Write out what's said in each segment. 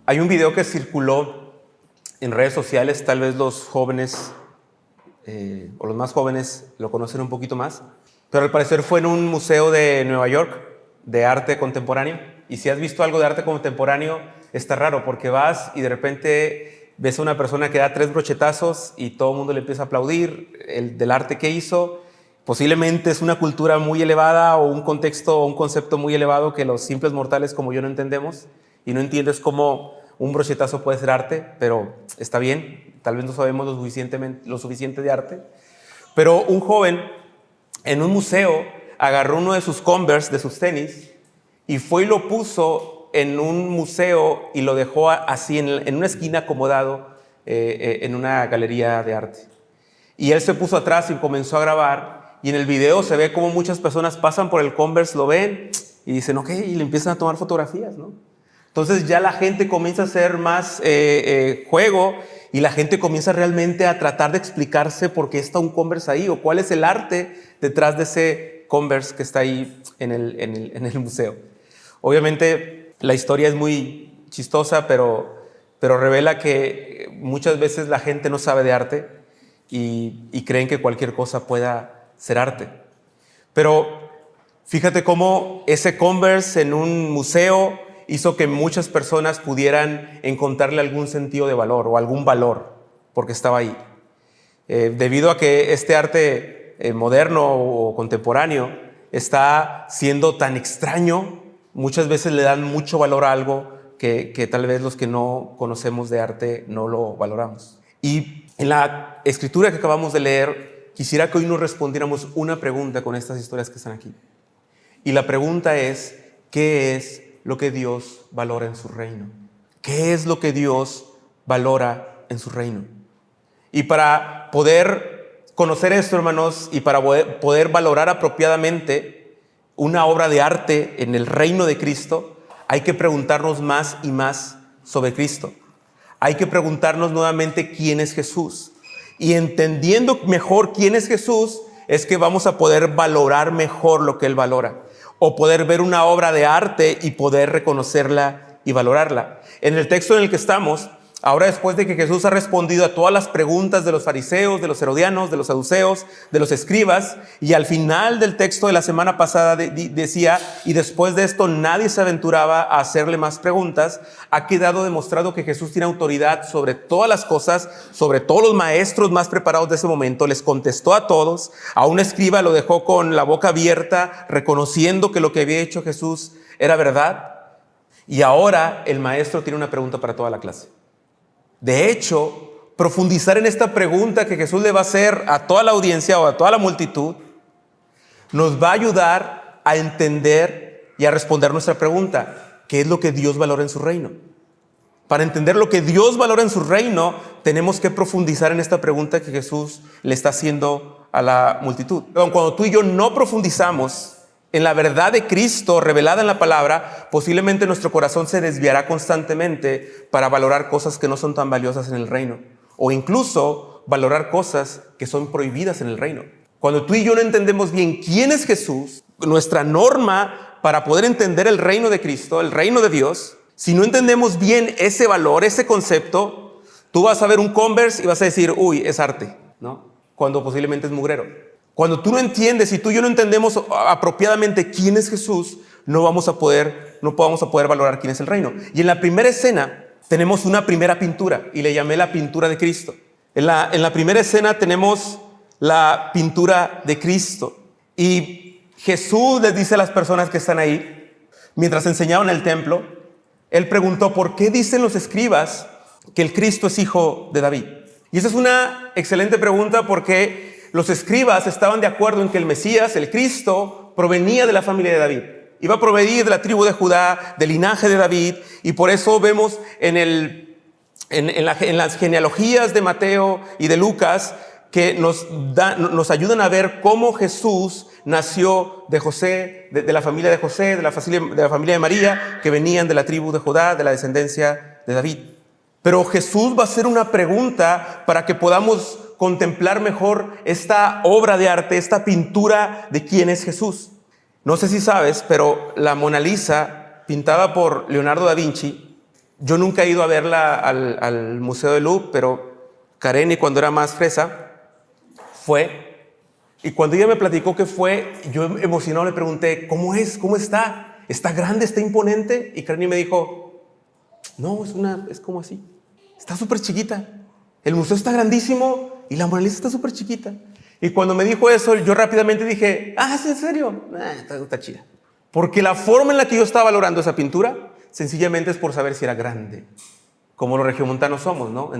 Hay un video que circuló en redes sociales, tal vez los jóvenes o los más jóvenes lo conocen un poquito más, pero al parecer fue en un museo de Nueva York de arte contemporáneo. Y si has visto algo de arte contemporáneo, está raro porque vas y de repente ves a una persona que da 3 brochetazos y todo el mundo le empieza a aplaudir del arte que hizo. Posiblemente es una cultura muy elevada o un contexto o un concepto muy elevado que los simples mortales como yo no entendemos, y no entiendes cómo un brochetazo puede ser arte, pero está bien, tal vez no sabemos lo suficiente de arte. Pero un joven en un museo agarró uno de sus Converse, de sus tenis, y fue y lo puso en un museo y lo dejó así en una esquina acomodado en una galería de arte. Y él se puso atrás y comenzó a grabar, y en el video se ve como muchas personas pasan por el Converse, lo ven y dicen, ok, y le empiezan a tomar fotografías, ¿no? Entonces ya la gente comienza a hacer más juego, y la gente comienza realmente a tratar de explicarse por qué está un Converse ahí o cuál es el arte detrás de ese Converse que está ahí en el museo. Obviamente la historia es muy chistosa, pero revela que muchas veces la gente no sabe de arte y creen que cualquier cosa pueda ser arte. Pero fíjate cómo ese Converse en un museo hizo que muchas personas pudieran encontrarle algún sentido de valor o algún valor porque estaba ahí. Debido a que este arte moderno o contemporáneo está siendo tan extraño, muchas veces le dan mucho valor a algo que tal vez los que no conocemos de arte no lo valoramos. Y en la escritura que acabamos de leer, quisiera que hoy nos respondiéramos una pregunta con estas historias que están aquí. Y la pregunta es, ¿qué es lo que Dios valora en su reino? ¿Qué es lo que Dios valora en su reino? Y para poder conocer esto, hermanos, y para poder valorar apropiadamente una obra de arte en el reino de Cristo, hay que preguntarnos más y más sobre Cristo. Hay que preguntarnos nuevamente quién es Jesús. Y entendiendo mejor quién es Jesús, es que vamos a poder valorar mejor lo que Él valora, o poder ver una obra de arte y poder reconocerla y valorarla. En el texto en el que estamos, ahora después de que Jesús ha respondido a todas las preguntas de los fariseos, de los herodianos, de los saduceos, de los escribas, y al final del texto de la semana pasada decía, y después de esto nadie se aventuraba a hacerle más preguntas, ha quedado demostrado que Jesús tiene autoridad sobre todas las cosas, sobre todos los maestros más preparados de ese momento. Les contestó a todos. A un escriba lo dejó con la boca abierta, reconociendo que lo que había hecho Jesús era verdad. Y ahora el maestro tiene una pregunta para toda la clase. De hecho, profundizar en esta pregunta que Jesús le va a hacer a toda la audiencia o a toda la multitud nos va a ayudar a entender y a responder nuestra pregunta: ¿qué es lo que Dios valora en su reino? Para entender lo que Dios valora en su reino, tenemos que profundizar en esta pregunta que Jesús le está haciendo a la multitud. Cuando tú y yo no profundizamos en la verdad de Cristo revelada en la palabra, posiblemente nuestro corazón se desviará constantemente para valorar cosas que no son tan valiosas en el reino, o incluso valorar cosas que son prohibidas en el reino. Cuando tú y yo no entendemos bien quién es Jesús, nuestra norma para poder entender el reino de Cristo, el reino de Dios, si no entendemos bien ese valor, ese concepto, tú vas a ver un Converse y vas a decir, uy, es arte, ¿no? Cuando posiblemente es mugrero. Cuando tú no entiendes y tú y yo no entendemos apropiadamente quién es Jesús, no vamos a poder valorar quién es el reino. Y en la primera escena tenemos una primera pintura, y le llamé la pintura de Cristo. En la primera escena tenemos la pintura de Cristo. Y Jesús les dice a las personas que están ahí, mientras enseñaban en el templo, Él preguntó, ¿por qué dicen los escribas que el Cristo es hijo de David? Y esa es una excelente pregunta, porque los escribas estaban de acuerdo en que el Mesías, el Cristo, provenía de la familia de David. Iba a provenir de la tribu de Judá, del linaje de David, y por eso vemos en las genealogías de Mateo y de Lucas que nos ayudan a ver cómo Jesús nació de José, de la familia de José, de la familia de María, que venían de la tribu de Judá, de la descendencia de David. Pero Jesús va a hacer una pregunta para que podamos contemplar mejor esta obra de arte, esta pintura de quién es Jesús. No sé si sabes, pero la Mona Lisa, pintada por Leonardo da Vinci, yo nunca he ido a verla al Museo del Louvre, pero Kareni, cuando era más fresa, fue. Y cuando ella me platicó que fue, yo emocionado le pregunté, ¿cómo es? ¿Cómo está? ¿Está grande? ¿Está imponente? Y Kareni me dijo, no, es como así. Está súper chiquita. El museo está grandísimo y la Mona Lisa está súper chiquita. Y cuando me dijo eso, yo rápidamente dije, ¿es en serio? Está chida. Porque la forma en la que yo estaba valorando esa pintura, sencillamente es por saber si era grande. Como los regiomontanos somos, ¿no?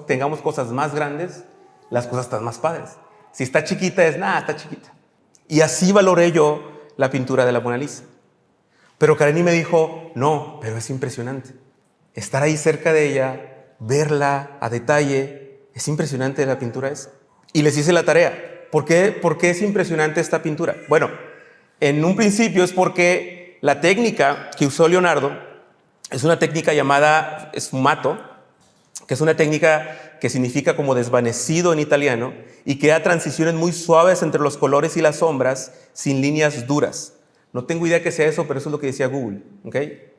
Tengamos cosas más grandes, las cosas están más padres. Si está chiquita, está chiquita. Y así valoré yo la pintura de la Mona Lisa. Pero Kareni me dijo, no, pero es impresionante. Estar ahí cerca de ella, verla a detalle, es impresionante la pintura esa. Y les hice la tarea. ¿Por qué es impresionante esta pintura? Bueno, en un principio es porque la técnica que usó Leonardo es una técnica llamada sfumato, que es una técnica que significa como desvanecido en italiano y crea transiciones muy suaves entre los colores y las sombras sin líneas duras. No tengo idea que sea eso, pero eso es lo que decía Google. ¿Okay?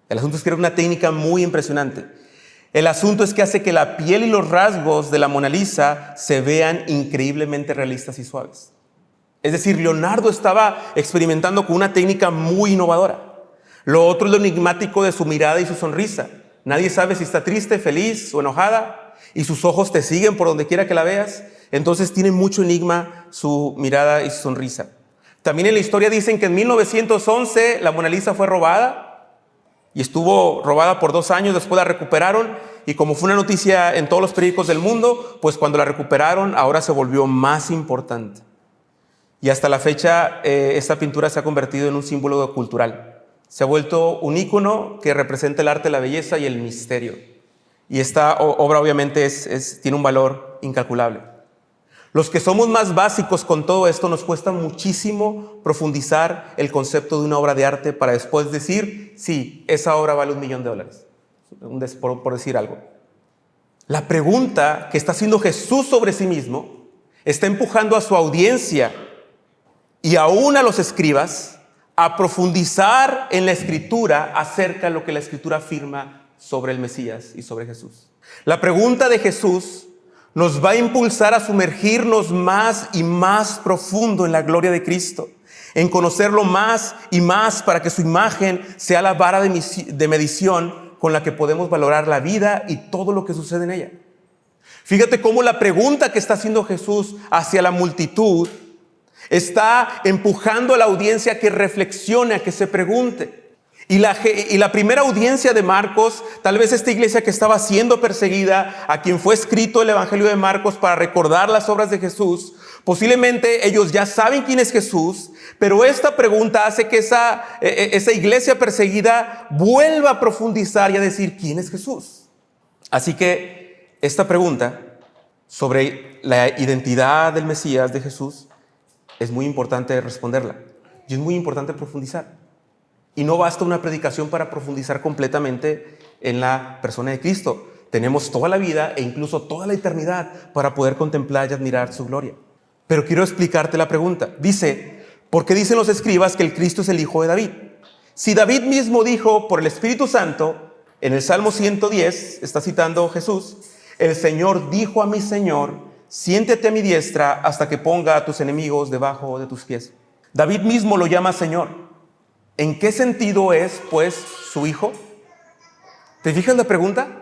El asunto es que era una técnica muy impresionante. El asunto es que hace que la piel y los rasgos de la Mona Lisa se vean increíblemente realistas y suaves. Es decir, Leonardo estaba experimentando con una técnica muy innovadora. Lo otro es lo enigmático de su mirada y su sonrisa. Nadie sabe si está triste, feliz o enojada, y sus ojos te siguen por donde quiera que la veas. Entonces tiene mucho enigma su mirada y su sonrisa. También en la historia dicen que en 1911 la Mona Lisa fue robada y estuvo robada por 2 años. Después la recuperaron y como fue una noticia en todos los periódicos del mundo, pues cuando la recuperaron ahora se volvió más importante. Y hasta la fecha esta pintura se ha convertido en un símbolo cultural. Se ha vuelto un ícono que representa el arte, la belleza y el misterio. Y esta obra obviamente tiene un valor incalculable. Los que somos más básicos con todo esto nos cuesta muchísimo profundizar el concepto de una obra de arte para después decir, sí, esa obra vale $1 millón, por decir algo. La pregunta que está haciendo Jesús sobre sí mismo está empujando a su audiencia y aún a los escribas a profundizar en la Escritura acerca de lo que la Escritura afirma sobre el Mesías y sobre Jesús. La pregunta de Jesús nos va a impulsar a sumergirnos más y más profundo en la gloria de Cristo, en conocerlo más y más para que su imagen sea la vara de medición con la que podemos valorar la vida y todo lo que sucede en ella. Fíjate cómo la pregunta que está haciendo Jesús hacia la multitud está empujando a la audiencia a que reflexione, a que se pregunte. Y la primera audiencia de Marcos, tal vez esta iglesia que estaba siendo perseguida, a quien fue escrito el Evangelio de Marcos para recordar las obras de Jesús, posiblemente ellos ya saben quién es Jesús, pero esta pregunta hace que esa iglesia perseguida vuelva a profundizar y a decir quién es Jesús. Así que esta pregunta sobre la identidad del Mesías, de Jesús, es muy importante responderla y es muy importante profundizar. Y no basta una predicación para profundizar completamente en la persona de Cristo. Tenemos toda la vida e incluso toda la eternidad para poder contemplar y admirar su gloria. Pero quiero explicarte la pregunta. Dice, ¿por qué dicen los escribas que el Cristo es el hijo de David? Si David mismo dijo por el Espíritu Santo, en el Salmo 110, está citando Jesús, el Señor dijo a mi Señor, siéntate a mi diestra hasta que ponga a tus enemigos debajo de tus pies. David mismo lo llama Señor. ¿En qué sentido es, pues, su hijo? ¿Te fijas la pregunta?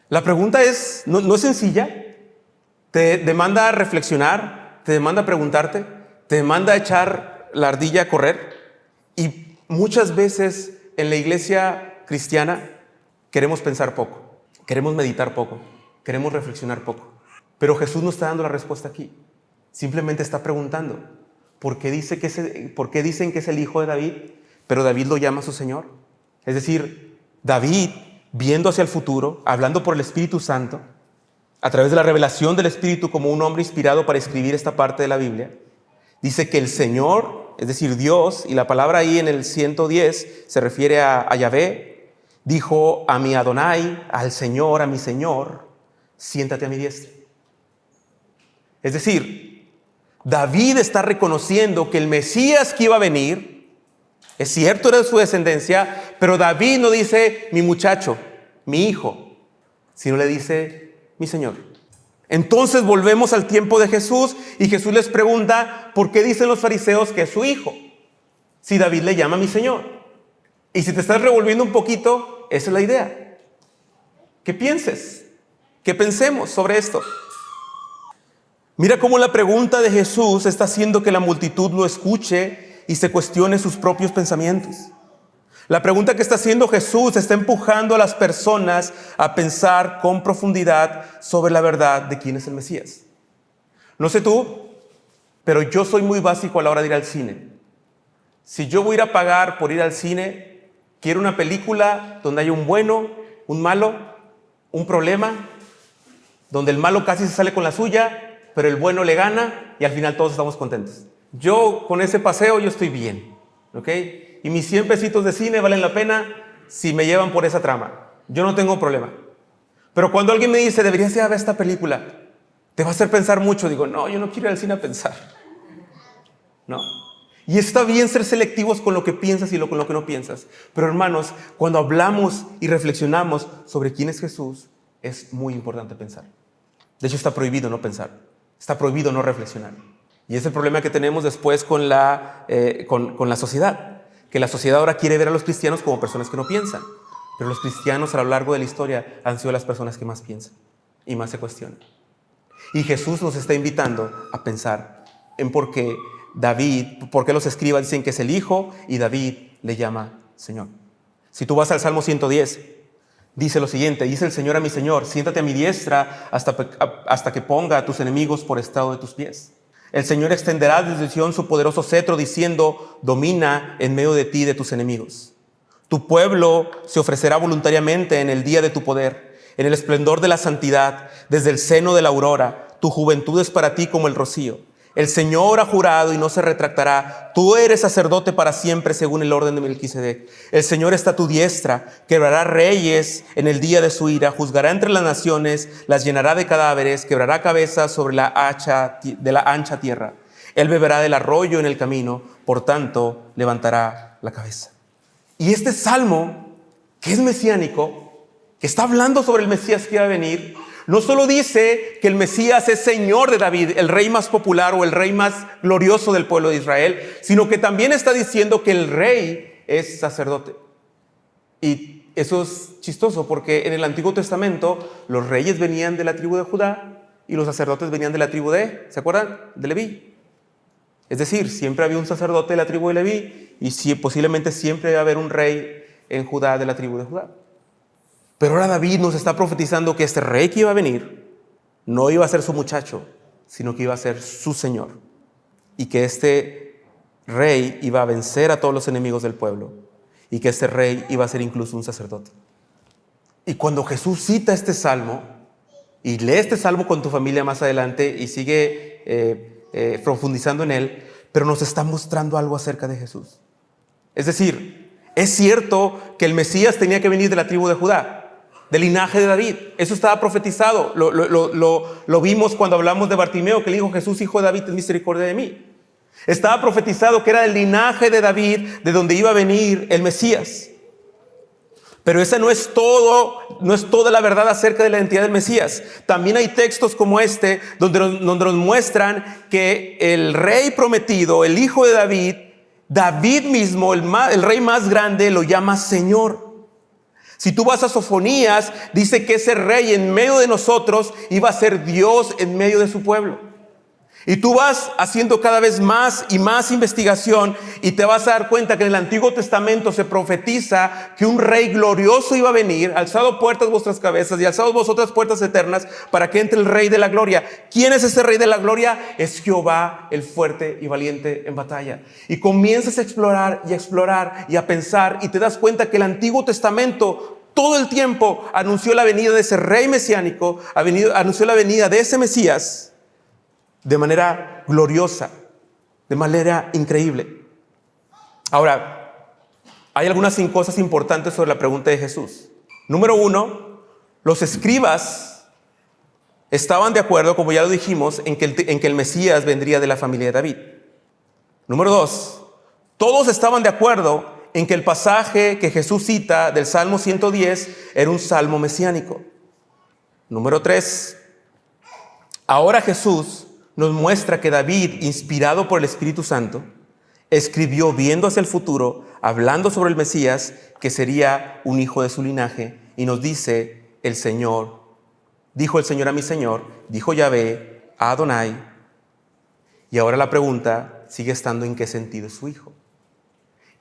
La pregunta no es sencilla. Te demanda reflexionar, te demanda preguntarte, te demanda echar la ardilla a correr. Y muchas veces en la iglesia cristiana queremos pensar poco, queremos meditar poco, queremos reflexionar poco. Pero Jesús no está dando la respuesta aquí. Simplemente está preguntando, ¿por qué dicen que es el hijo de David? Pero David lo llama su Señor. Es decir, David, viendo hacia el futuro, hablando por el Espíritu Santo, a través de la revelación del Espíritu como un hombre inspirado para escribir esta parte de la Biblia, dice que el Señor, es decir, Dios, y la palabra ahí en el 110 se refiere a Yahvé, dijo a mi Adonai, al Señor, a mi Señor, siéntate a mi diestra. Es decir, David está reconociendo que el Mesías que iba a venir, es cierto, era de su descendencia, pero David no dice mi muchacho, mi hijo, sino le dice mi Señor. Entonces volvemos al tiempo de Jesús y Jesús les pregunta ¿por qué dicen los fariseos que es su hijo? Si David le llama mi Señor. Y si te estás revolviendo un poquito, esa es la idea. ¿Qué pienses? ¿Qué pensemos sobre esto? Mira cómo la pregunta de Jesús está haciendo que la multitud lo escuche y se cuestione sus propios pensamientos. La pregunta que está haciendo Jesús está empujando a las personas a pensar con profundidad sobre la verdad de quién es el Mesías. No sé tú, pero yo soy muy básico a la hora de ir al cine. Si yo voy a ir a pagar por ir al cine, quiero una película donde haya un bueno, un malo, un problema, donde el malo casi se sale con la suya, pero el bueno le gana y al final todos estamos contentos. Yo con ese paseo yo estoy bien, ¿ok? Y mis 100 pesitos de cine valen la pena si me llevan por esa trama. Yo no tengo problema. Pero cuando alguien me dice, deberías ir a ver esta película, te va a hacer pensar mucho. Digo, no, yo no quiero ir al cine a pensar. No. Y está bien ser selectivos con lo que piensas y con lo que no piensas. Pero hermanos, cuando hablamos y reflexionamos sobre quién es Jesús, es muy importante pensar. De hecho, está prohibido no pensar. Está prohibido no reflexionar. Y es el problema que tenemos después con la sociedad. Que la sociedad ahora quiere ver a los cristianos como personas que no piensan. Pero los cristianos a lo largo de la historia han sido las personas que más piensan y más se cuestionan. Y Jesús nos está invitando a pensar en por qué los escribas dicen que es el Hijo y David le llama Señor. Si tú vas al Salmo 110, dice lo siguiente: dice el Señor a mi Señor, siéntate a mi diestra hasta que ponga a tus enemigos por estrado de tus pies. El Señor extenderá desde Sión su poderoso cetro diciendo, domina en medio de ti y de tus enemigos. Tu pueblo se ofrecerá voluntariamente en el día de tu poder, en el esplendor de la santidad, desde el seno de la aurora. Tu juventud es para ti como el rocío. El Señor ha jurado y no se retractará. Tú eres sacerdote para siempre según el orden de Melquisedec. El Señor está a tu diestra, quebrará reyes en el día de su ira, juzgará entre las naciones, las llenará de cadáveres, quebrará cabezas sobre de la ancha tierra. Él beberá del arroyo en el camino, por tanto levantará la cabeza. Y este salmo, que es mesiánico, que está hablando sobre el Mesías que iba a venir, no solo dice que el Mesías es Señor de David, el rey más popular o el rey más glorioso del pueblo de Israel, sino que también está diciendo que el rey es sacerdote. Y eso es chistoso porque en el Antiguo Testamento los reyes venían de la tribu de Judá y los sacerdotes venían de la tribu ¿se acuerdan? De Leví. Es decir, siempre había un sacerdote de la tribu de Leví y posiblemente siempre iba a haber un rey en Judá de la tribu de Judá. Pero ahora David nos está profetizando que este rey que iba a venir no iba a ser su muchacho, sino que iba a ser su Señor. Y que este rey iba a vencer a todos los enemigos del pueblo. Y que este rey iba a ser incluso un sacerdote. Y cuando Jesús cita este salmo, y lee este salmo con tu familia más adelante y sigue profundizando en él, pero nos está mostrando algo acerca de Jesús. Es decir, es cierto que el Mesías tenía que venir de la tribu de Judá, del linaje de David. Eso estaba profetizado. Lo vimos cuando hablamos de Bartimeo, que le dijo, Jesús, hijo de David, ten misericordia de mí. Estaba profetizado que era del linaje de David, de donde iba a venir el Mesías. Pero esa no es toda la verdad acerca de la identidad del Mesías. También hay textos como este, donde nos muestran que el rey prometido, el hijo de David mismo, el rey más grande, lo llama Señor. Si tú vas a Sofonías, dice que ese rey en medio de nosotros iba a ser Dios en medio de su pueblo. Y tú vas haciendo cada vez más y más investigación y te vas a dar cuenta que en el Antiguo Testamento se profetiza que un rey glorioso iba a venir, alzado puertas vuestras cabezas y alzados vosotras puertas eternas para que entre el rey de la gloria. ¿Quién es ese rey de la gloria? Es Jehová, el fuerte y valiente en batalla. Y comienzas a explorar y a pensar y te das cuenta que el Antiguo Testamento todo el tiempo anunció la venida de ese rey mesiánico, anunció la venida de ese Mesías de manera gloriosa, de manera increíble. Ahora, hay algunas cosas importantes sobre la pregunta de Jesús. Número 1, los escribas estaban de acuerdo, como ya lo dijimos, en que el Mesías vendría de la familia de David. Número 2, todos estaban de acuerdo en que el pasaje que Jesús cita del Salmo 110 era un salmo mesiánico. Número 3, ahora Jesús nos muestra que David, inspirado por el Espíritu Santo, escribió viendo hacia el futuro, hablando sobre el Mesías, que sería un hijo de su linaje, y nos dice el Señor, dijo el Señor a mi Señor, dijo Yahvé a Adonai. Y ahora la pregunta sigue estando en qué sentido es su hijo.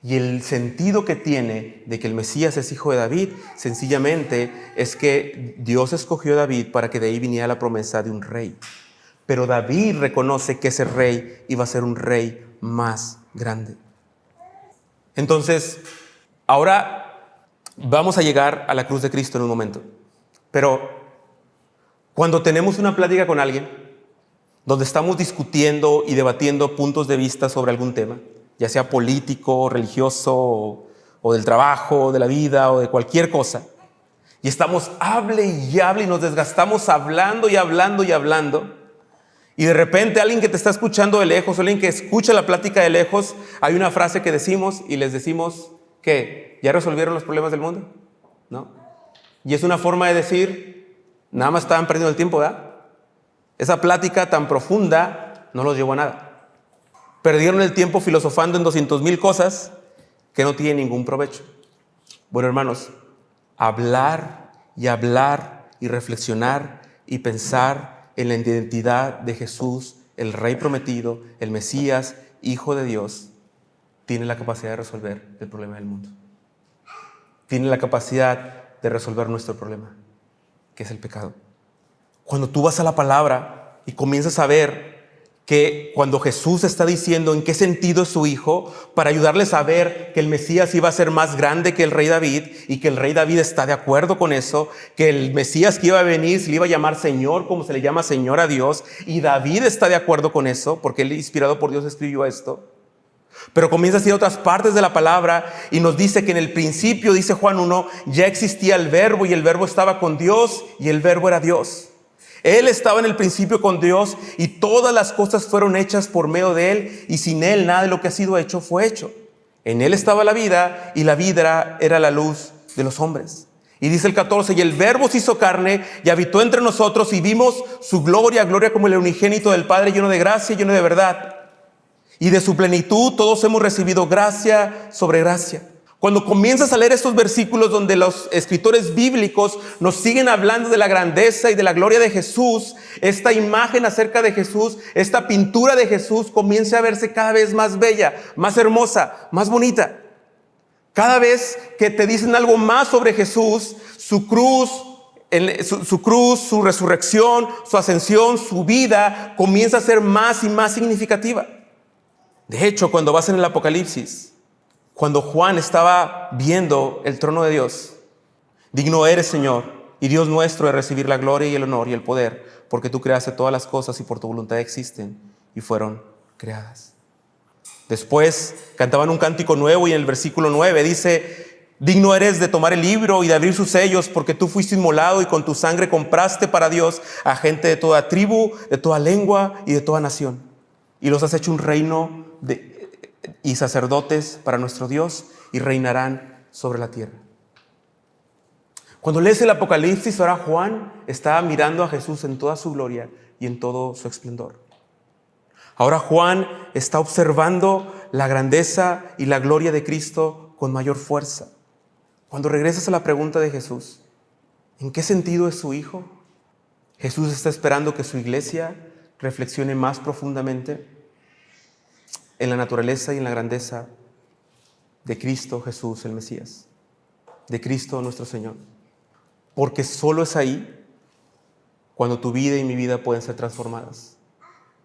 Y el sentido que tiene de que el Mesías es hijo de David, sencillamente es que Dios escogió a David para que de ahí viniera la promesa de un rey. Pero David reconoce que ese rey iba a ser un rey más grande. Entonces, ahora vamos a llegar a la cruz de Cristo en un momento. Pero cuando tenemos una plática con alguien, donde estamos discutiendo y debatiendo puntos de vista sobre algún tema, ya sea político, religioso, o del trabajo, de la vida, o de cualquier cosa, y estamos hable y hable y nos desgastamos hablando y hablando y hablando, y de repente alguien que te está escuchando de lejos, o alguien que escucha la plática de lejos, hay una frase que decimos y les decimos que ¿ya resolvieron los problemas del mundo? ¿No? Y es una forma de decir, nada más estaban perdiendo el tiempo, ¿verdad? Esa plática tan profunda no los llevó a nada. Perdieron el tiempo filosofando en 200,000 cosas que no tienen ningún provecho. Bueno, hermanos, hablar y reflexionar y pensar en la identidad de Jesús, el Rey prometido, el Mesías, Hijo de Dios, tiene la capacidad de resolver el problema del mundo. Tiene la capacidad de resolver nuestro problema, que es el pecado. Cuando tú vas a la palabra y comienzas a ver que cuando Jesús está diciendo en qué sentido es su hijo, para ayudarles a ver que el Mesías iba a ser más grande que el rey David, y que el rey David está de acuerdo con eso, que el Mesías que iba a venir se le iba a llamar Señor, como se le llama Señor a Dios, y David está de acuerdo con eso, porque él, inspirado por Dios, escribió esto. Pero comienza a decir otras partes de la palabra y nos dice que en el principio, dice Juan 1, ya existía el verbo, y el verbo estaba con Dios y el verbo era Dios. Él estaba en el principio con Dios, y todas las cosas fueron hechas por medio de Él, y sin Él nada de lo que ha sido hecho fue hecho. En Él estaba la vida, y la vida era la luz de los hombres. Y dice el 14, y el verbo se hizo carne y habitó entre nosotros, y vimos su gloria, gloria como el unigénito del Padre, lleno de gracia y lleno de verdad. Y de su plenitud todos hemos recibido gracia sobre gracia. Cuando comienzas a leer estos versículos donde los escritores bíblicos nos siguen hablando de la grandeza y de la gloria de Jesús, esta imagen acerca de Jesús, esta pintura de Jesús comienza a verse cada vez más bella, más hermosa, más bonita. Cada vez que te dicen algo más sobre Jesús, su cruz, su resurrección, su ascensión, su vida, comienza a ser más y más significativa. De hecho, cuando vas en el Apocalipsis, cuando Juan estaba viendo el trono de Dios, digno eres, Señor, y Dios nuestro, de recibir la gloria y el honor y el poder, porque tú creaste todas las cosas y por tu voluntad existen y fueron creadas. Después cantaban un cántico nuevo, y en el versículo 9 dice, digno eres de tomar el libro y de abrir sus sellos, porque tú fuiste inmolado y con tu sangre compraste para Dios a gente de toda tribu, de toda lengua y de toda nación. Y los has hecho un reino y sacerdotes para nuestro Dios, y reinarán sobre la tierra. Cuando lees el Apocalipsis, ahora Juan está mirando a Jesús en toda su gloria y en todo su esplendor. Ahora Juan está observando la grandeza y la gloria de Cristo con mayor fuerza. Cuando regresas a la pregunta de Jesús, ¿en qué sentido es su hijo? Jesús está esperando que su iglesia reflexione más profundamente en la naturaleza y en la grandeza de Cristo Jesús, el Mesías, de Cristo nuestro Señor. Porque solo es ahí cuando tu vida y mi vida pueden ser transformadas,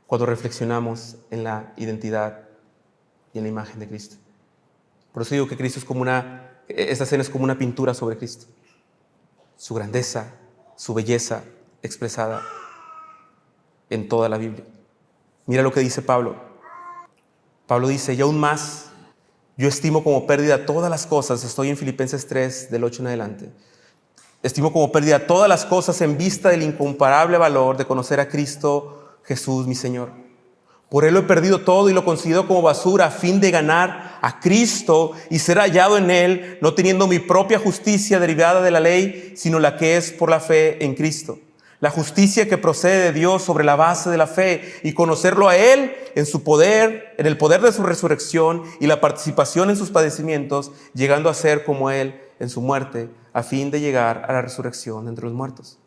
cuando reflexionamos en la identidad y en la imagen de Cristo. Por eso digo que Cristo es como esta escena es como una pintura sobre Cristo. Su grandeza, su belleza expresada en toda la Biblia. Mira lo que dice Pablo. Pablo dice, y aún más, yo estimo como pérdida todas las cosas. Estoy en Filipenses 3, del 8 en adelante. Estimo como pérdida todas las cosas en vista del incomparable valor de conocer a Cristo Jesús, mi Señor. Por Él lo he perdido todo y lo considero como basura a fin de ganar a Cristo y ser hallado en Él, no teniendo mi propia justicia derivada de la ley, sino la que es por la fe en Cristo. La justicia que procede de Dios sobre la base de la fe y conocerlo a Él en su poder, en el poder de su resurrección y la participación en sus padecimientos, llegando a ser como Él en su muerte, a fin de llegar a la resurrección entre los muertos.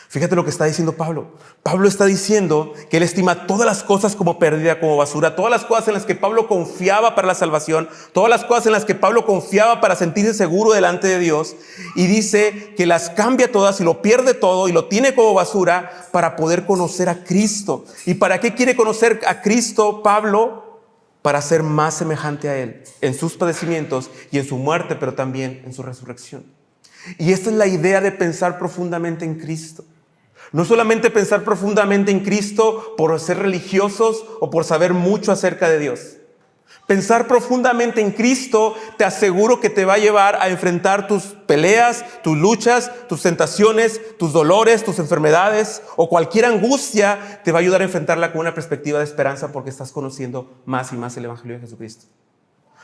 Fíjate lo que está diciendo Pablo. Pablo está diciendo que él estima todas las cosas como pérdida, como basura, todas las cosas en las que Pablo confiaba para la salvación, todas las cosas en las que Pablo confiaba para sentirse seguro delante de Dios, y dice que las cambia todas y lo pierde todo y lo tiene como basura para poder conocer a Cristo. ¿Y para qué quiere conocer a Cristo Pablo? Para ser más semejante a Él en sus padecimientos y en su muerte, pero también en su resurrección. Y esta es la idea de pensar profundamente en Cristo. No solamente pensar profundamente en Cristo por ser religiosos o por saber mucho acerca de Dios. Pensar profundamente en Cristo, te aseguro que te va a llevar a enfrentar tus peleas, tus luchas, tus tentaciones, tus dolores, tus enfermedades o cualquier angustia, te va a ayudar a enfrentarla con una perspectiva de esperanza porque estás conociendo más y más el Evangelio de Jesucristo.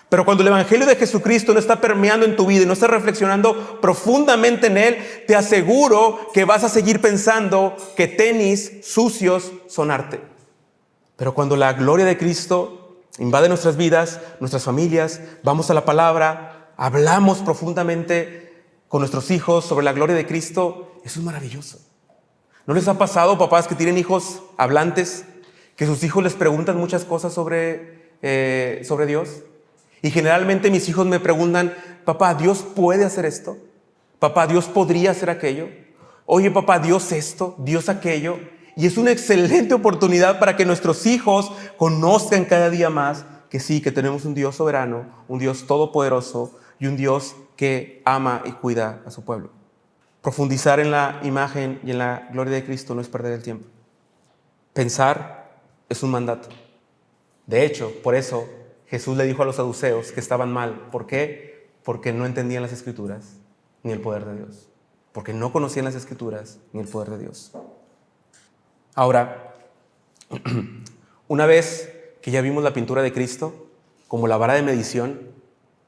Pero cuando el Evangelio de Jesucristo no está permeando en tu vida y no estás reflexionando profundamente en Él, te aseguro que vas a seguir pensando que tenis sucios son arte. Pero cuando la gloria de Cristo invade nuestras vidas, nuestras familias, vamos a la palabra, hablamos profundamente con nuestros hijos sobre la gloria de Cristo, eso es maravilloso. ¿No les ha pasado, papás que tienen hijos hablantes, que sus hijos les preguntan muchas cosas sobre Dios? Y generalmente mis hijos me preguntan, papá, ¿Dios puede hacer esto? Papá, ¿Dios podría hacer aquello? Oye, papá, ¿Dios esto? ¿Dios aquello? Y es una excelente oportunidad para que nuestros hijos conozcan cada día más que sí, que tenemos un Dios soberano, un Dios todopoderoso y un Dios que ama y cuida a su pueblo. Profundizar en la imagen y en la gloria de Cristo no es perder el tiempo. Pensar es un mandato. De hecho, por eso Jesús le dijo a los saduceos que estaban mal. ¿Por qué? Porque no entendían las Escrituras ni el poder de Dios. Porque no conocían las Escrituras ni el poder de Dios. Ahora, una vez que ya vimos la pintura de Cristo como la vara de medición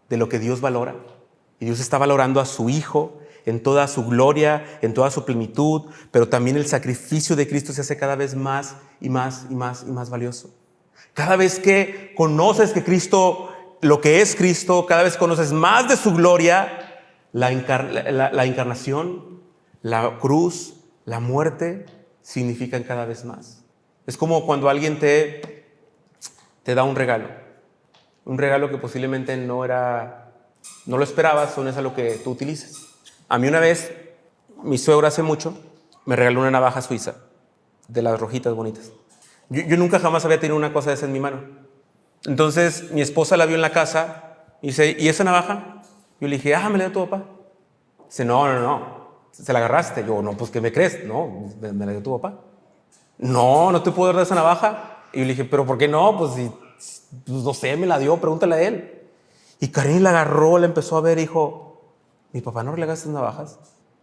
de lo que Dios valora, y Dios está valorando a su Hijo en toda su gloria, en toda su plenitud, pero también el sacrificio de Cristo se hace cada vez más y más y más y más valioso. Cada vez que conoces que Cristo, lo que es Cristo, cada vez conoces más de su gloria, la encarnación, la cruz, la muerte, significan cada vez más. Es como cuando alguien te da un regalo que posiblemente no lo esperabas o no es algo que tú utilices. A mí una vez, mi suegro hace mucho, me regaló una navaja suiza, de las rojitas bonitas. Yo nunca jamás había tenido una cosa de esa en mi mano. Entonces mi esposa la vio en la casa y dice, ¿y esa navaja? Yo le dije, me la dio tu papá. Dice, no, ¿se la agarraste? Yo, no, pues ¿qué me crees? No, me la dio tu papá. No te puedo dar de esa navaja. Y yo le dije, ¿pero por qué no? Pues no sé, me la dio, pregúntale a él. Y Karen la agarró, la empezó a ver y dijo, mi papá no regala esas navajas.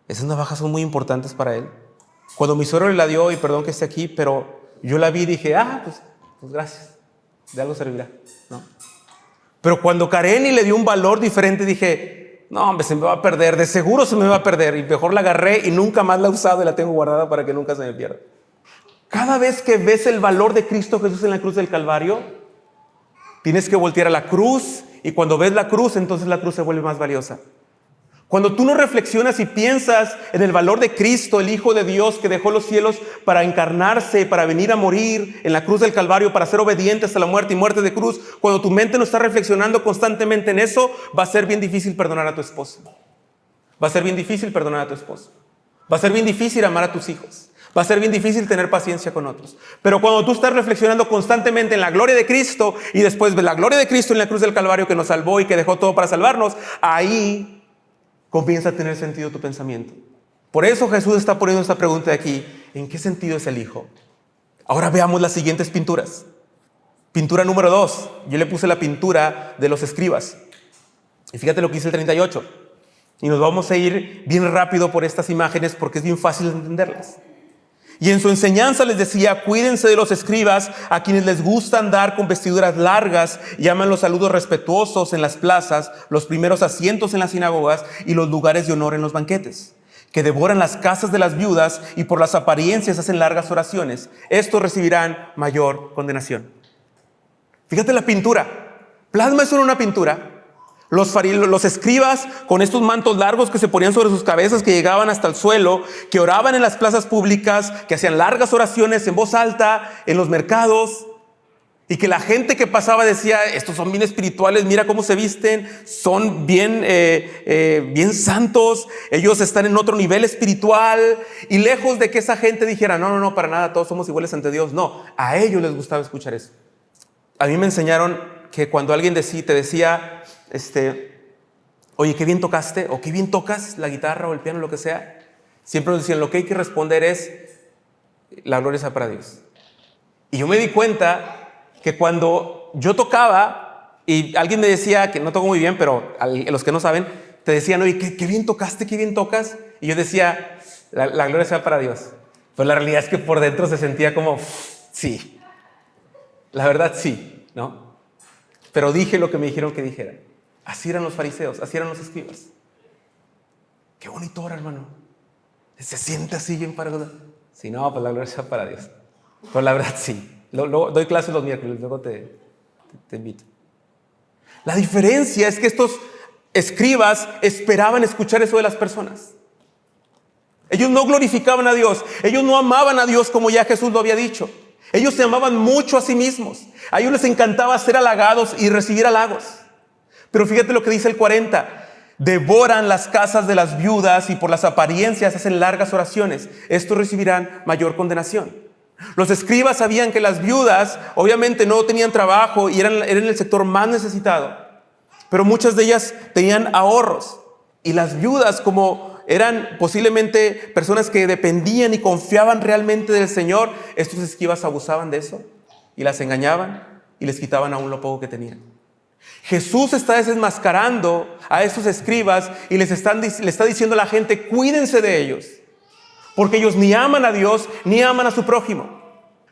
Esas navajas son muy importantes para él. Cuando mi suegro le la dio, y perdón que esté aquí, pero yo la vi y dije, pues gracias, de algo servirá, ¿no? Pero cuando Kareni le dio un valor diferente, dije, no, hombre, se me va a perder, de seguro se me va a perder. Y mejor la agarré y nunca más la he usado y la tengo guardada para que nunca se me pierda. Cada vez que ves el valor de Cristo Jesús en la cruz del Calvario, tienes que voltear a la cruz, y cuando ves la cruz, entonces la cruz se vuelve más valiosa. Cuando tú no reflexionas y piensas en el valor de Cristo, el Hijo de Dios que dejó los cielos para encarnarse, para venir a morir en la cruz del Calvario, para ser obediente hasta la muerte y muerte de cruz, cuando tu mente no está reflexionando constantemente en eso, va a ser bien difícil perdonar a tu esposo. Va a ser bien difícil perdonar a tu esposo. Va a ser bien difícil amar a tus hijos. Va a ser bien difícil tener paciencia con otros. Pero cuando tú estás reflexionando constantemente en la gloria de Cristo y después ves la gloria de Cristo en la cruz del Calvario que nos salvó y que dejó todo para salvarnos, ahí comienza a tener sentido tu pensamiento. Por eso Jesús está poniendo esta pregunta aquí. ¿En qué sentido es el Hijo? Ahora veamos las siguientes pinturas. Pintura número 2. Yo le puse la pintura de los escribas. Y fíjate lo que dice el 38. Y nos vamos a ir bien rápido por estas imágenes porque es bien fácil de entenderlas. Y en su enseñanza les decía: cuídense de los escribas, a quienes les gusta andar con vestiduras largas, llaman los saludos respetuosos en las plazas, los primeros asientos en las sinagogas y los lugares de honor en los banquetes, que devoran las casas de las viudas y por las apariencias hacen largas oraciones. Estos recibirán mayor condenación. Fíjate la pintura. Plasma eso en una pintura. Los escribas con estos mantos largos que se ponían sobre sus cabezas, que llegaban hasta el suelo, que oraban en las plazas públicas, que hacían largas oraciones en voz alta en los mercados, y que la gente que pasaba decía: estos son bien espirituales, mira cómo se visten, son bien santos, ellos están en otro nivel espiritual. Y lejos de que esa gente dijera: no, para nada, todos somos iguales ante Dios. No, a ellos les gustaba escuchar eso. A mí me enseñaron que cuando alguien te decía, oye, qué bien tocaste, o qué bien tocas la guitarra o el piano, lo que sea, siempre nos decían: lo que hay que responder es: la gloria sea para Dios. Y yo me di cuenta que cuando yo tocaba y alguien me decía que no toco muy bien, pero los que no saben te decían: oye, qué bien tocaste, qué bien tocas. Y yo decía: la gloria sea para Dios. Pues la realidad es que por dentro se sentía como: sí, la verdad sí, ¿no? Pero dije lo que me dijeron que dijera. Así eran los fariseos, así eran los escribas. Qué bonito ahora, hermano. Se siente así bien parado. Sí, no, pues la gloria sea para Dios. Pues la verdad sí. Doy clases los miércoles, luego te invito. La diferencia es que estos escribas esperaban escuchar eso de las personas. Ellos no glorificaban a Dios. Ellos no amaban a Dios como ya Jesús lo había dicho. Ellos se amaban mucho a sí mismos. A ellos les encantaba ser halagados y recibir halagos. Pero fíjate lo que dice el 40. Devoran las casas de las viudas y por las apariencias hacen largas oraciones. Estos recibirán mayor condenación. Los escribas sabían que las viudas obviamente no tenían trabajo y eran el sector más necesitado. Pero muchas de ellas tenían ahorros. Y las viudas, como eran posiblemente personas que dependían y confiaban realmente del Señor, estos escribas abusaban de eso y las engañaban y les quitaban aún lo poco que tenían. Jesús está desenmascarando a estos escribas y le está diciendo a la gente: cuídense de ellos, porque ellos ni aman a Dios ni aman a su prójimo.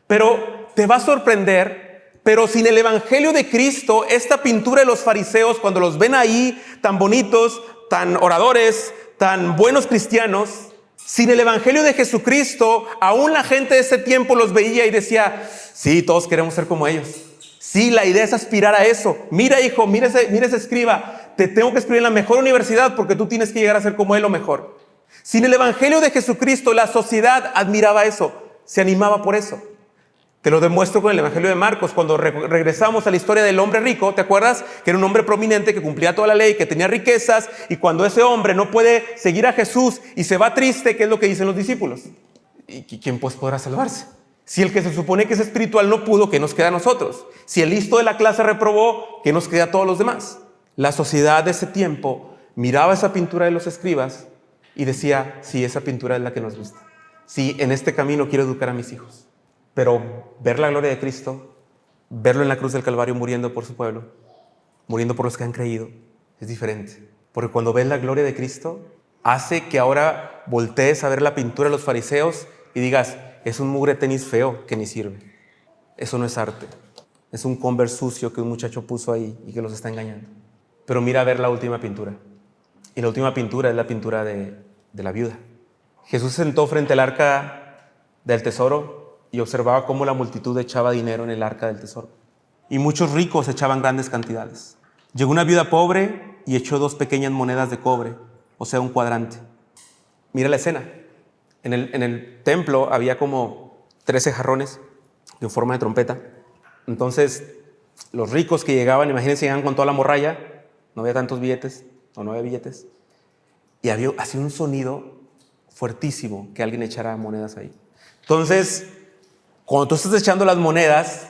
Pero te va a sorprender, pero sin el evangelio de Cristo, esta pintura de los fariseos, cuando los ven ahí tan bonitos, tan oradores, tan buenos cristianos, sin el evangelio de Jesucristo, aún la gente de ese tiempo los veía y decía: sí, todos queremos ser como ellos. Sí, la idea es aspirar a eso. Mira, hijo, mira ese escriba. Te tengo que escribir en la mejor universidad porque tú tienes que llegar a ser como él o mejor. Sin el evangelio de Jesucristo, la sociedad admiraba eso, se animaba por eso. Te lo demuestro con el evangelio de Marcos. Cuando regresamos a la historia del hombre rico, ¿te acuerdas? Que era un hombre prominente que cumplía toda la ley, que tenía riquezas, y cuando ese hombre no puede seguir a Jesús y se va triste, ¿qué es lo que dicen los discípulos? ¿Y quién pues podrá salvarse? Si el que se supone que es espiritual no pudo, ¿qué nos queda a nosotros? Si el listo de la clase reprobó, ¿qué nos queda a todos los demás? La sociedad de ese tiempo miraba esa pintura de los escribas y decía: sí, esa pintura es la que nos gusta. Sí, en este camino quiero educar a mis hijos. Pero ver la gloria de Cristo, verlo en la cruz del Calvario muriendo por su pueblo, muriendo por los que han creído, es diferente. Porque cuando ves la gloria de Cristo, hace que ahora voltees a ver la pintura de los fariseos y digas: es un mugre tenis feo que ni sirve. Eso no es arte. Es un Converse sucio que un muchacho puso ahí y que los está engañando. Pero mira a ver la última pintura. Y la última pintura es la pintura de la viuda. Jesús se sentó frente al arca del tesoro y observaba cómo la multitud echaba dinero en el arca del tesoro. Y muchos ricos echaban grandes cantidades. Llegó una viuda pobre y echó 2 pequeñas monedas de cobre, o sea, un cuadrante. Mira la escena. En el templo había como 13 jarrones en forma de trompeta. Entonces, los ricos que llegaban, imagínense, llegaban con toda la morralla, no había tantos billetes, o no había billetes, y hacía un sonido fuertísimo que alguien echara monedas ahí. Entonces, cuando tú estás echando las monedas,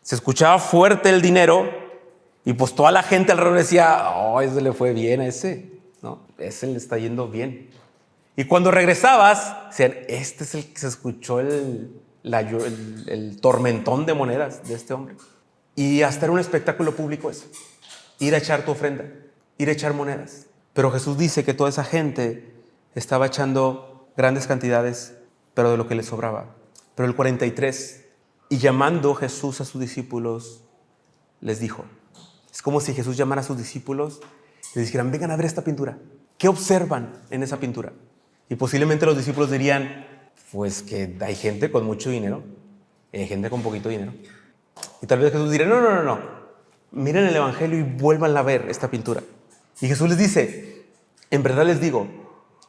se escuchaba fuerte el dinero, y pues toda la gente alrededor decía: oh, ese le fue bien a ese, ¿no? Ese le está yendo bien. Y cuando regresabas, decían: este es el que se escuchó el tormentón de monedas de este hombre. Y hasta era un espectáculo público eso. Ir a echar tu ofrenda, ir a echar monedas. Pero Jesús dice que toda esa gente estaba echando grandes cantidades, pero de lo que les sobraba. Pero el 43, y llamando Jesús a sus discípulos, les dijo. Es como si Jesús llamara a sus discípulos y les dijeran, vengan a ver esta pintura. ¿Qué observan en esa pintura? Y posiblemente los discípulos dirían, pues que hay gente con mucho dinero y hay gente con poquito dinero. Y tal vez Jesús diría, no. Miren el Evangelio y vuelvan a ver esta pintura. Y Jesús les dice, en verdad les digo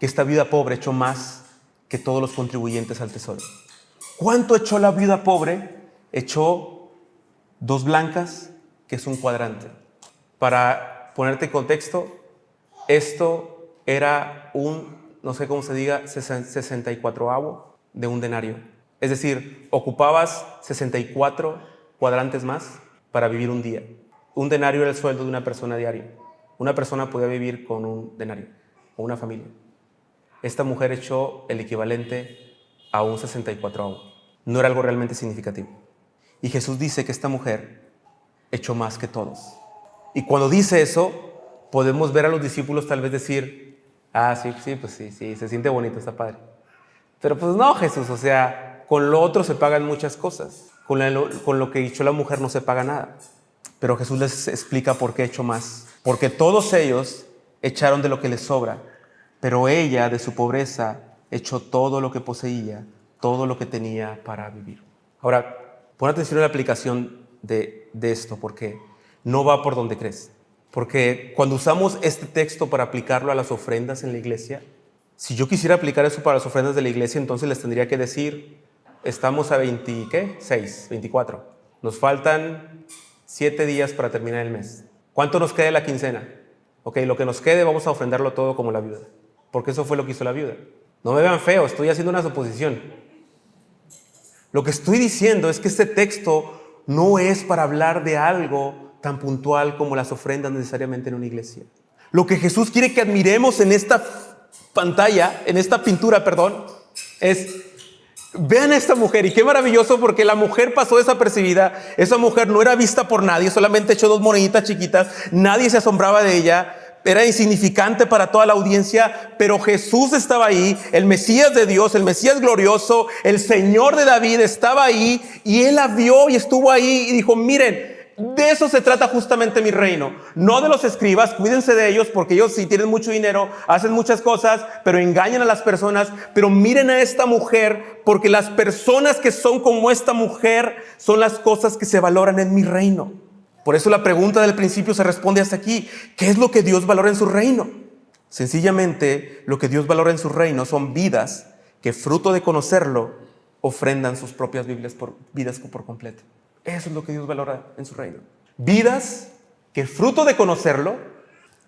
que esta viuda pobre echó más que todos los contribuyentes al tesoro. ¿Cuánto echó la viuda pobre? Echó 2 blancas, que es un cuadrante. Para ponerte en contexto, esto era no sé cómo se diga, 64avo de un denario. Es decir, ocupabas 64 cuadrantes más para vivir un día. Un denario era el sueldo de una persona diario. Una persona podía vivir con un denario, o una familia. Esta mujer echó el equivalente a un 64avo. No era algo realmente significativo. Y Jesús dice que esta mujer echó más que todos. Y cuando dice eso, podemos ver a los discípulos tal vez decir, sí, se siente bonito, está padre. Pero pues no, Jesús, o sea, con lo otro se pagan muchas cosas. Con lo que echó la mujer no se paga nada. Pero Jesús les explica por qué echó más. Porque todos ellos echaron de lo que les sobra, pero ella de su pobreza echó todo lo que poseía, todo lo que tenía para vivir. Ahora, pon atención a la aplicación de esto, porque no va por donde crees. Porque cuando usamos este texto para aplicarlo a las ofrendas en la iglesia, si yo quisiera aplicar eso para las ofrendas de la iglesia, entonces les tendría que decir, estamos a 24. Nos faltan 7 días para terminar el mes. ¿Cuánto nos queda de la quincena? Ok, lo que nos quede vamos a ofrendarlo todo como la viuda. Porque eso fue lo que hizo la viuda. No me vean feo, estoy haciendo una suposición. Lo que estoy diciendo es que este texto no es para hablar de algo tan puntual como las ofrendas necesariamente en una iglesia. Lo que Jesús quiere que admiremos en esta pintura, es, vean a esta mujer, y qué maravilloso, porque la mujer pasó desapercibida. Esa mujer no era vista por nadie, solamente echó 2 moneditas chiquitas, nadie se asombraba de ella, era insignificante para toda la audiencia, pero Jesús estaba ahí, el Mesías de Dios, el Mesías glorioso, el Señor de David estaba ahí, y él la vio y estuvo ahí y dijo, miren, de eso se trata justamente mi reino. No de los escribas, cuídense de ellos, porque ellos sí tienen mucho dinero, hacen muchas cosas, pero engañan a las personas. Pero miren a esta mujer, porque las personas que son como esta mujer son las cosas que se valoran en mi reino. Por eso la pregunta del principio se responde hasta aquí. ¿Qué es lo que Dios valora en su reino? Sencillamente, lo que Dios valora en su reino son vidas que, fruto de conocerlo, ofrendan sus propias vidas por completo. Eso es lo que Dios valora en su reino. Vidas que, fruto de conocerlo,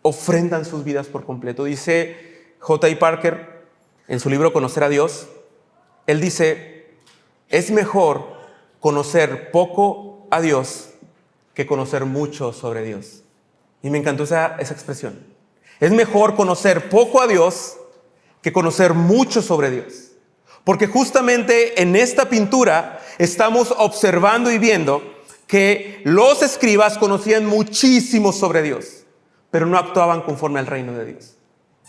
ofrendan sus vidas por completo. Dice J.I. Parker en su libro Conocer a Dios. Él dice, es mejor conocer poco a Dios que conocer mucho sobre Dios. Y me encantó esa expresión. Es mejor conocer poco a Dios que conocer mucho sobre Dios. Porque justamente en esta pintura estamos observando y viendo que los escribas conocían muchísimo sobre Dios, pero no actuaban conforme al reino de Dios.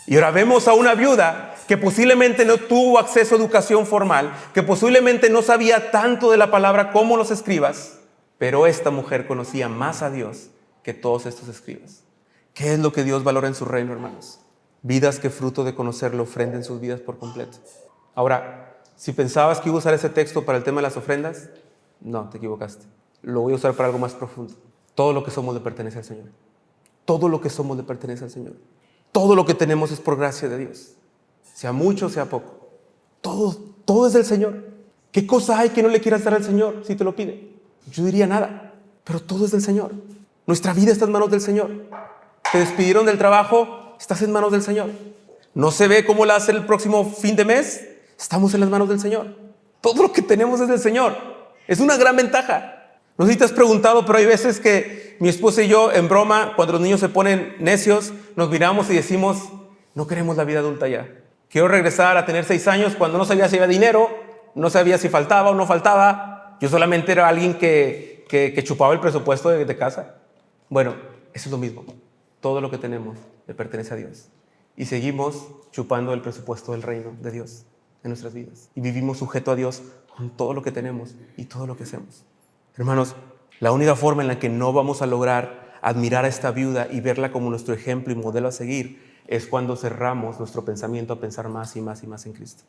Y ahora vemos a una viuda que posiblemente no tuvo acceso a educación formal, que posiblemente no sabía tanto de la palabra como los escribas, pero esta mujer conocía más a Dios que todos estos escribas. ¿Qué es lo que Dios valora en su reino, hermanos? Vidas que, fruto de conocerlo, ofrenden sus vidas por completo. Ahora, si pensabas que iba a usar ese texto para el tema de las ofrendas, no, te equivocaste. Lo voy a usar para algo más profundo. Todo lo que somos le pertenece al Señor. Todo lo que somos le pertenece al Señor. Todo lo que tenemos es por gracia de Dios. Sea mucho, sea poco. Todo es del Señor. ¿Qué cosa hay que no le quieras dar al Señor si te lo pide? Yo diría nada, pero todo es del Señor. Nuestra vida está en manos del Señor. Te despidieron del trabajo, estás en manos del Señor. No se ve cómo la hace el próximo fin de mes. Estamos en las manos del Señor. Todo lo que tenemos es del Señor. Es una gran ventaja. No sé si te has preguntado, pero hay veces que mi esposa y yo, en broma, cuando los niños se ponen necios, nos miramos y decimos, no queremos la vida adulta ya. Quiero regresar a tener 6 años cuando no sabía si había dinero, no sabía si faltaba o no faltaba. Yo solamente era alguien que chupaba el presupuesto de casa. Bueno, eso es lo mismo. Todo lo que tenemos le pertenece a Dios. Y seguimos chupando el presupuesto del reino de Dios en nuestras vidas. Y vivimos sujeto a Dios con todo lo que tenemos y todo lo que hacemos. Hermanos, la única forma en la que no vamos a lograr admirar a esta viuda y verla como nuestro ejemplo y modelo a seguir es cuando cerramos nuestro pensamiento a pensar más y más y más en Cristo.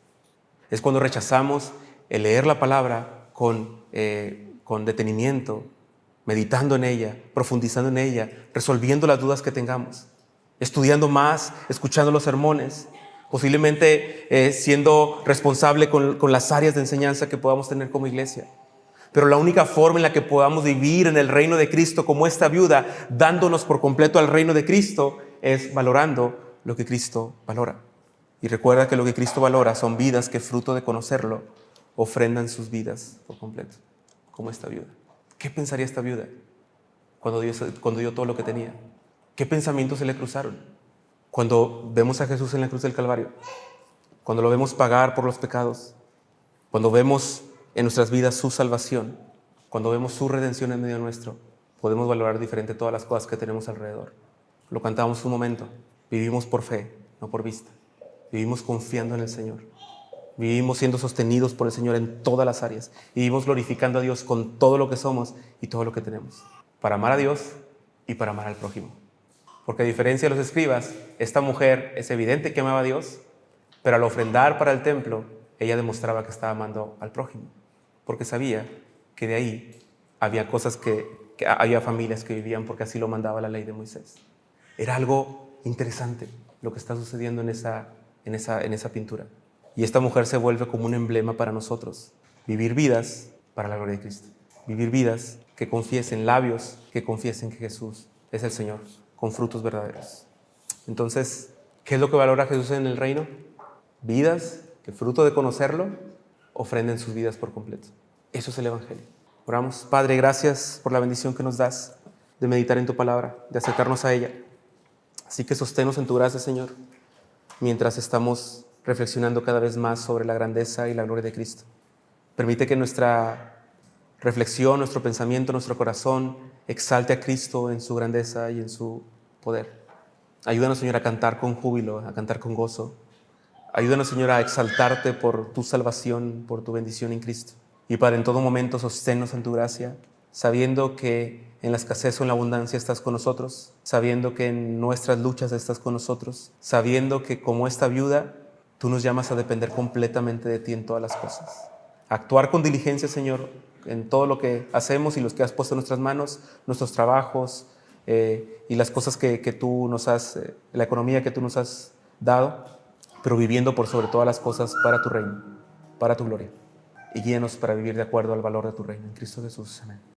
Es cuando rechazamos el leer la palabra con detenimiento, meditando en ella, profundizando en ella, resolviendo las dudas que tengamos, estudiando más, escuchando los sermones, posiblemente siendo responsable con las áreas de enseñanza que podamos tener como iglesia. Pero la única forma en la que podamos vivir en el reino de Cristo como esta viuda, dándonos por completo al reino de Cristo, es valorando lo que Cristo valora. Y recuerda que lo que Cristo valora son vidas que, fruto de conocerlo, ofrendan sus vidas por completo, como esta viuda. ¿Qué pensaría esta viuda cuando dio todo lo que tenía? ¿Qué pensamientos se le cruzaron? Cuando vemos a Jesús en la cruz del Calvario, cuando lo vemos pagar por los pecados, cuando vemos en nuestras vidas su salvación, cuando vemos su redención en medio nuestro, podemos valorar diferente todas las cosas que tenemos alrededor. Lo cantamos un momento. Vivimos por fe, no por vista. Vivimos confiando en el Señor. Vivimos siendo sostenidos por el Señor en todas las áreas. Vivimos glorificando a Dios con todo lo que somos y todo lo que tenemos. Para amar a Dios y para amar al prójimo. Porque a diferencia de los escribas, esta mujer es evidente que amaba a Dios, pero al ofrendar para el templo, ella demostraba que estaba amando al prójimo. Porque sabía que de ahí había cosas que había familias que vivían porque así lo mandaba la ley de Moisés. Era algo interesante lo que está sucediendo en esa pintura. Y esta mujer se vuelve como un emblema para nosotros. Vivir vidas para la gloria de Cristo. Vivir vidas que confiesen, labios que confiesen que Jesús es el Señor, con frutos verdaderos. Entonces, ¿qué es lo que valora Jesús en el reino? Vidas que, fruto de conocerlo, ofrenden sus vidas por completo. Eso es el Evangelio. Oramos. Padre, gracias por la bendición que nos das de meditar en tu palabra, de acercarnos a ella. Así que sosténnos en tu gracia, Señor, mientras estamos reflexionando cada vez más sobre la grandeza y la gloria de Cristo. Permite que nuestra reflexión, nuestro pensamiento, nuestro corazón exalte a Cristo en su grandeza y en su poder. Ayúdanos, Señor, a cantar con júbilo, a cantar con gozo. Ayúdanos, Señor, a exaltarte por tu salvación, por tu bendición en Cristo. Y Padre, en todo momento sosténnos en tu gracia, sabiendo que en la escasez o en la abundancia estás con nosotros, sabiendo que en nuestras luchas estás con nosotros, sabiendo que como esta viuda, tú nos llamas a depender completamente de ti en todas las cosas. A actuar con diligencia, Señor, en todo lo que hacemos y los que has puesto en nuestras manos, nuestros trabajos y las cosas que tú nos has, la economía que tú nos has dado, pero viviendo por sobre todas las cosas para tu reino, para tu gloria. Y guíanos para vivir de acuerdo al valor de tu reino. En Cristo Jesús. Amén.